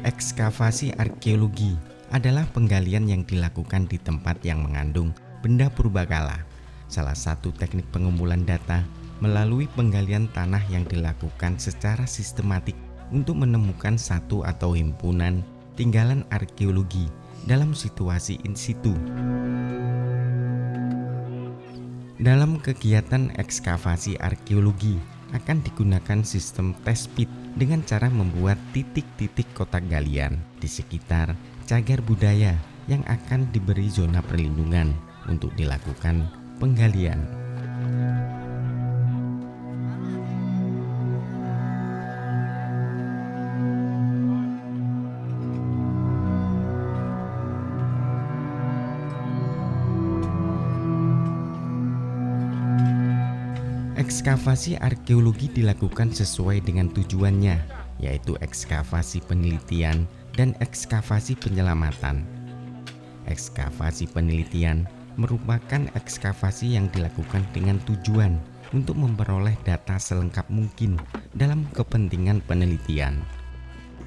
Ekskavasi arkeologi adalah penggalian yang dilakukan di tempat yang mengandung benda purbakala. Salah satu teknik pengumpulan data melalui penggalian tanah yang dilakukan secara sistematik untuk menemukan satu atau himpunan tinggalan arkeologi dalam situasi in situ. Dalam kegiatan ekskavasi arkeologi akan digunakan sistem test pit dengan cara membuat titik-titik kotak galian di sekitar cagar budaya yang akan diberi zona perlindungan untuk dilakukan penggalian. Ekskavasi arkeologi dilakukan sesuai dengan tujuannya, yaitu ekskavasi penelitian dan ekskavasi penyelamatan. Ekskavasi penelitian merupakan ekskavasi yang dilakukan dengan tujuan untuk memperoleh data selengkap mungkin dalam kepentingan penelitian.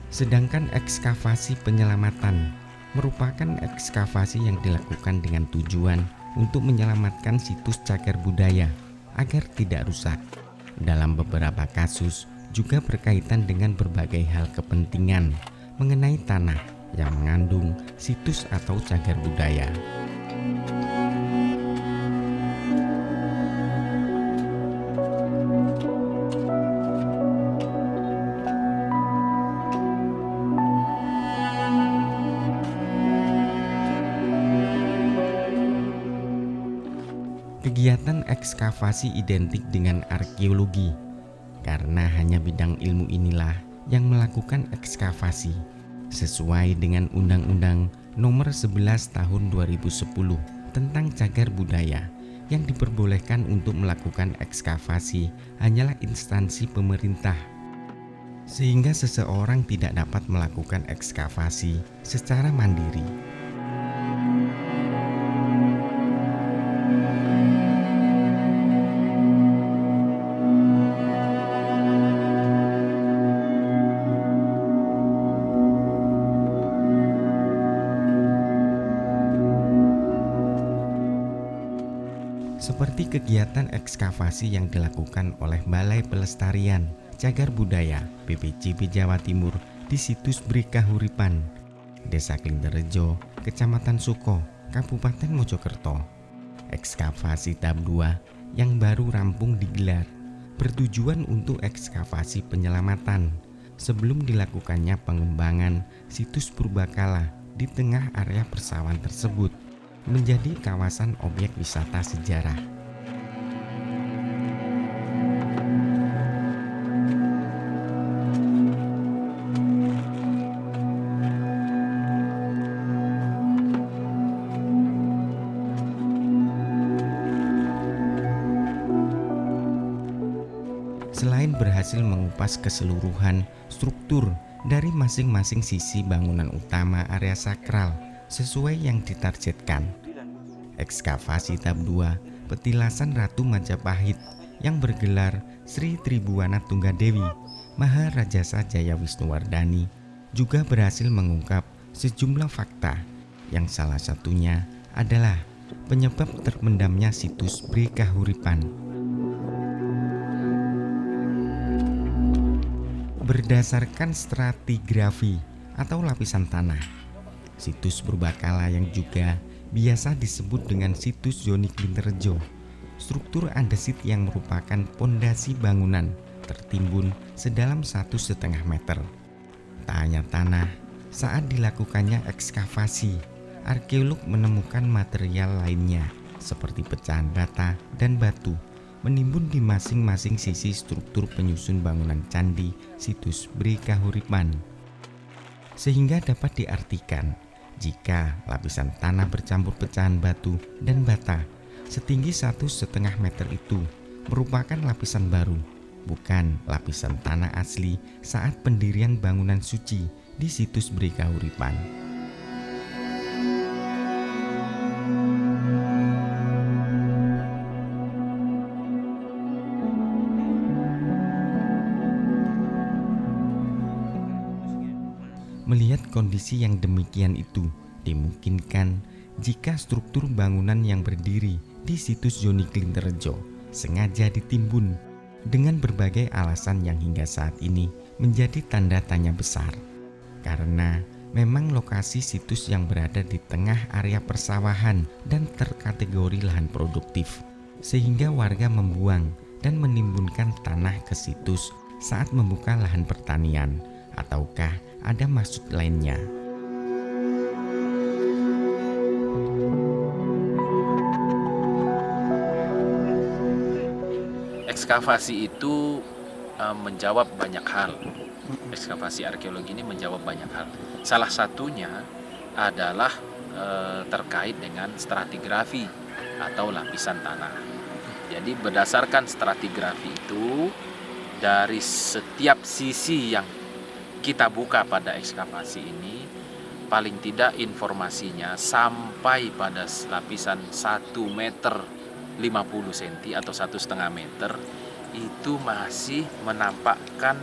Sedangkan ekskavasi penyelamatan merupakan ekskavasi yang dilakukan dengan tujuan untuk menyelamatkan situs cagar budaya agar tidak rusak. Dalam beberapa kasus juga berkaitan dengan berbagai hal kepentingan mengenai tanah yang mengandung situs atau cagar budaya. Kegiatan ekskavasi identik dengan arkeologi karena hanya bidang ilmu inilah yang melakukan ekskavasi sesuai dengan Undang-Undang Nomor 11 Tahun 2010 tentang cagar budaya. Yang diperbolehkan untuk melakukan ekskavasi hanyalah instansi pemerintah, sehingga seseorang tidak dapat melakukan ekskavasi secara mandiri. Seperti kegiatan ekskavasi yang dilakukan oleh Balai Pelestarian Cagar Budaya BPCB Jawa Timur di situs Brikahuripan, Desa Klinterejo, Kecamatan Suko, Kabupaten Mojokerto. Ekskavasi tahap 2 yang baru rampung digelar bertujuan untuk ekskavasi penyelamatan sebelum dilakukannya pengembangan situs purbakala di tengah area persawahan tersebut menjadi kawasan objek wisata sejarah. Selain berhasil mengupas keseluruhan struktur dari masing-masing sisi bangunan utama area sakral sesuai yang ditargetkan, ekskavasi tahap 2 petilasan Ratu Majapahit yang bergelar Sri Tribuana Tunggadewi Maharajasa Jaya Wisnuwardani juga berhasil mengungkap sejumlah fakta yang salah satunya adalah penyebab terpendamnya situs Brikahuripan. Berdasarkan stratigrafi atau lapisan tanah, situs purbakala yang juga biasa disebut dengan situs Zoni Klinterejo, struktur andesit yang merupakan pondasi bangunan tertimbun sedalam 1,5 meter. Tak hanya tanah, saat dilakukannya ekskavasi, arkeolog menemukan material lainnya seperti pecahan bata dan batu menimbun di masing-masing sisi struktur penyusun bangunan candi situs Brikahuripan, sehingga dapat diartikan jika lapisan tanah bercampur pecahan batu dan bata setinggi 1,5 meter itu merupakan lapisan baru, bukan lapisan tanah asli saat pendirian bangunan suci di situs Brikahuripan. Melihat kondisi yang demikian itu, dimungkinkan jika struktur bangunan yang berdiri di situs Zoni Klinterejo sengaja ditimbun dengan berbagai alasan yang hingga saat ini menjadi tanda tanya besar. Karena memang lokasi situs yang berada di tengah area persawahan dan terkategori lahan produktif, sehingga warga membuang dan menimbunkan tanah ke situs saat membuka lahan pertanian, ataukah ada maksud lainnya? Ekskavasi itu menjawab banyak hal. Ekskavasi arkeologi ini menjawab banyak hal. Salah satunya adalah terkait dengan stratigrafi atau lapisan tanah. Jadi berdasarkan stratigrafi itu, dari setiap sisi yang kita buka pada ekskavasi ini, paling tidak informasinya sampai pada lapisan 1 meter 50 cm atau 1,5 meter itu masih menampakkan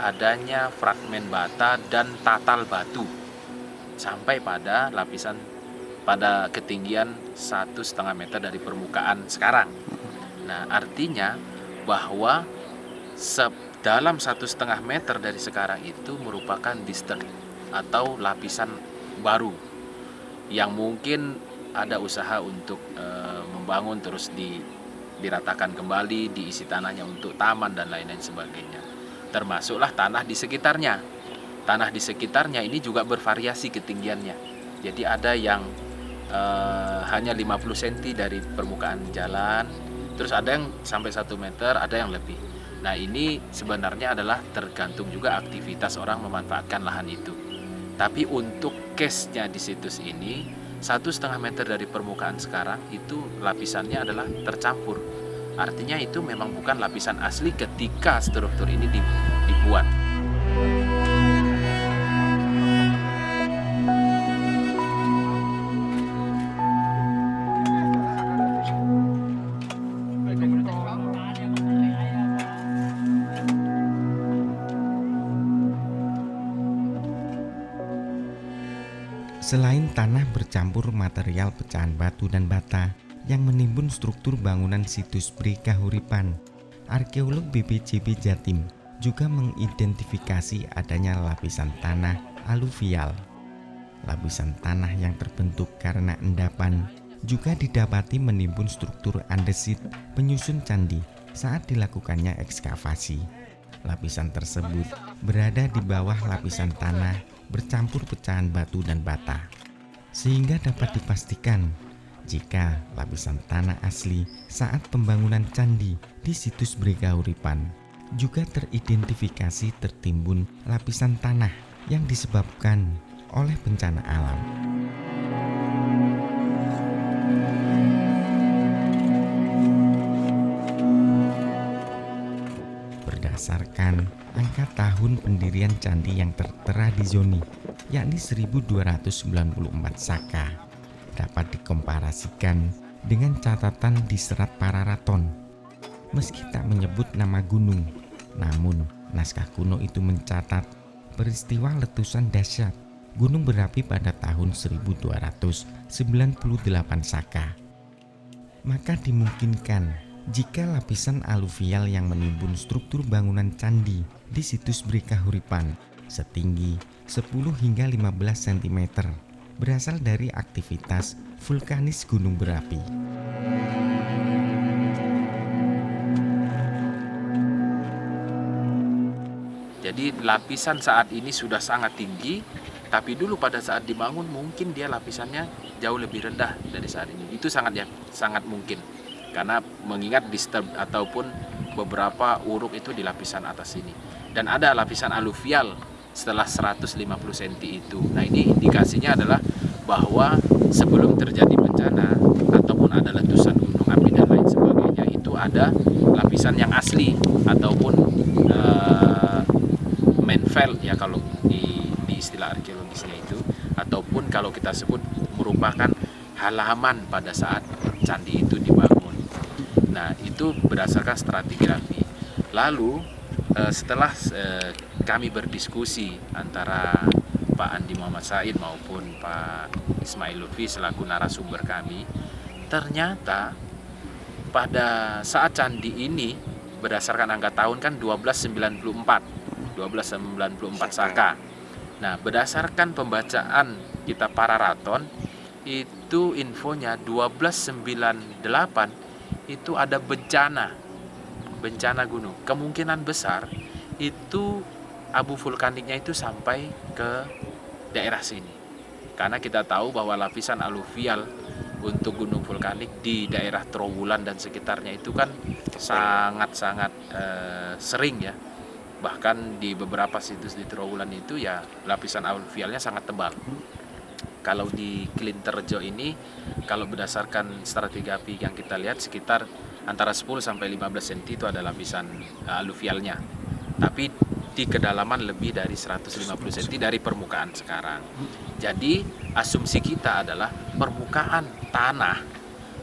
adanya fragmen bata dan tatal batu sampai pada lapisan pada ketinggian 1,5 meter dari permukaan sekarang. Nah, artinya bahwa dalam 1,5 meter dari sekarang itu merupakan disturb atau lapisan baru yang mungkin ada usaha untuk membangun terus diratakan kembali, diisi tanahnya untuk taman dan lain-lain sebagainya. Termasuklah tanah di sekitarnya. Tanah di sekitarnya ini juga bervariasi ketinggiannya. Jadi ada yang hanya 50 cm dari permukaan jalan, terus ada yang sampai 1 meter, ada yang lebih. Nah, ini sebenarnya adalah tergantung juga aktivitas orang memanfaatkan lahan itu. Tapi untuk case-nya di situs ini 1,5 meter dari permukaan sekarang itu lapisannya adalah tercampur. Artinya itu memang bukan lapisan asli ketika struktur ini dibuat. Selain tanah bercampur material pecahan batu dan bata yang menimbun struktur bangunan situs Bri Kahuripan, arkeolog BPJB Jatim juga mengidentifikasi adanya lapisan tanah aluvial. Lapisan tanah yang terbentuk karena endapan juga didapati menimbun struktur andesit penyusun candi saat dilakukannya ekskavasi. Lapisan tersebut berada di bawah lapisan tanah bercampur pecahan batu dan bata, sehingga dapat dipastikan jika lapisan tanah asli saat pembangunan candi di situs Bri Kahuripan juga teridentifikasi tertimbun lapisan tanah yang disebabkan oleh bencana alam. Berdasarkan angka tahun pendirian candi yang tertera di Zoni, yakni 1294 Saka, dapat dikomparasikan dengan catatan di Serat Pararaton. Meski tak menyebut nama gunung, namun naskah kuno itu mencatat peristiwa letusan dahsyat gunung berapi pada tahun 1298 Saka. Maka dimungkinkan jika lapisan aluvial yang menimbun struktur bangunan candi di situs Bri Kahuripan setinggi 10 hingga 15 cm berasal dari aktivitas vulkanis gunung berapi. Jadi lapisan saat ini sudah sangat tinggi, tapi dulu pada saat dibangun mungkin dia lapisannya jauh lebih rendah dari saat ini. Itu sangat mungkin. Karena mengingat disturb ataupun beberapa uruk itu di lapisan atas ini. Dan ada lapisan aluvial setelah 150 cm itu. Nah, ini indikasinya adalah bahwa sebelum terjadi bencana ataupun ada letusan gunung api dan lain sebagainya, itu ada lapisan yang asli ataupun manfell ya kalau di istilah arkeologisnya itu, ataupun kalau kita sebut merupakan halaman pada saat candi itu dibangun. Nah, itu berdasarkan stratigrafi. Lalu setelah kami berdiskusi antara Pak Andi Muhammad Said maupun Pak Ismail Lutfi selaku narasumber kami, ternyata pada saat candi ini berdasarkan angka tahun kan 1294 Saka. Nah, berdasarkan pembacaan kita para raton itu infonya 1298 itu ada bencana gunung. Kemungkinan besar itu abu vulkaniknya itu sampai ke daerah sini. Karena kita tahu bahwa lapisan aluvial untuk gunung vulkanik di daerah Trowulan dan sekitarnya itu kan sangat-sangat sering ya. Bahkan di beberapa situs di Trowulan itu ya lapisan aluvialnya sangat tebal. Kalau di Klinterjo ini, kalau berdasarkan stratigrafi yang kita lihat sekitar antara 10 sampai 15 cm itu ada lapisan aluvialnya. Tapi di kedalaman lebih dari 150 cm dari permukaan sekarang. Jadi asumsi kita adalah permukaan tanah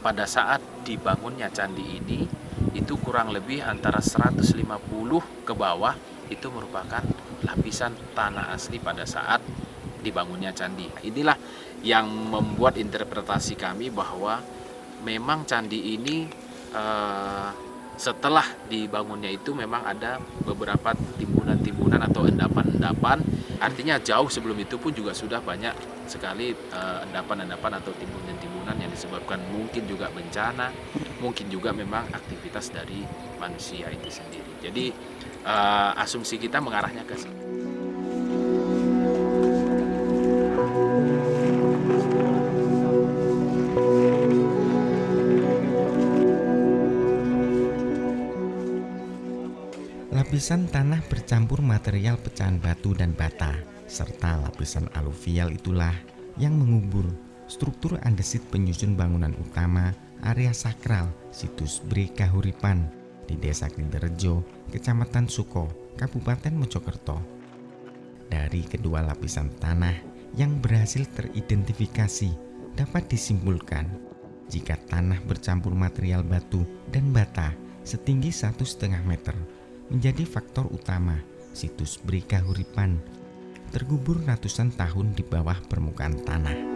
pada saat dibangunnya candi ini itu kurang lebih antara 150 ke bawah itu merupakan lapisan tanah asli pada saat dibangunnya candi. Inilah yang membuat interpretasi kami bahwa memang candi ini setelah dibangunnya itu memang ada beberapa timbunan-timbunan atau endapan-endapan. Artinya jauh sebelum itu pun juga sudah banyak sekali endapan-endapan atau timbunan-timbunan yang disebabkan mungkin juga bencana, mungkin juga memang aktivitas dari manusia itu sendiri. Jadi asumsi kita mengarahnya ke situ. Lapisan tanah bercampur material pecahan batu dan bata, serta lapisan aluvial itulah yang mengubur struktur andesit penyusun bangunan utama area sakral situs Bre Kahuripan di Desa Klinterjo, Kecamatan Suko, Kabupaten Mojokerto. Dari kedua lapisan tanah yang berhasil teridentifikasi dapat disimpulkan jika tanah bercampur material batu dan bata setinggi 1,5 meter menjadi faktor utama situs Bre Kahuripan terkubur ratusan tahun di bawah permukaan tanah.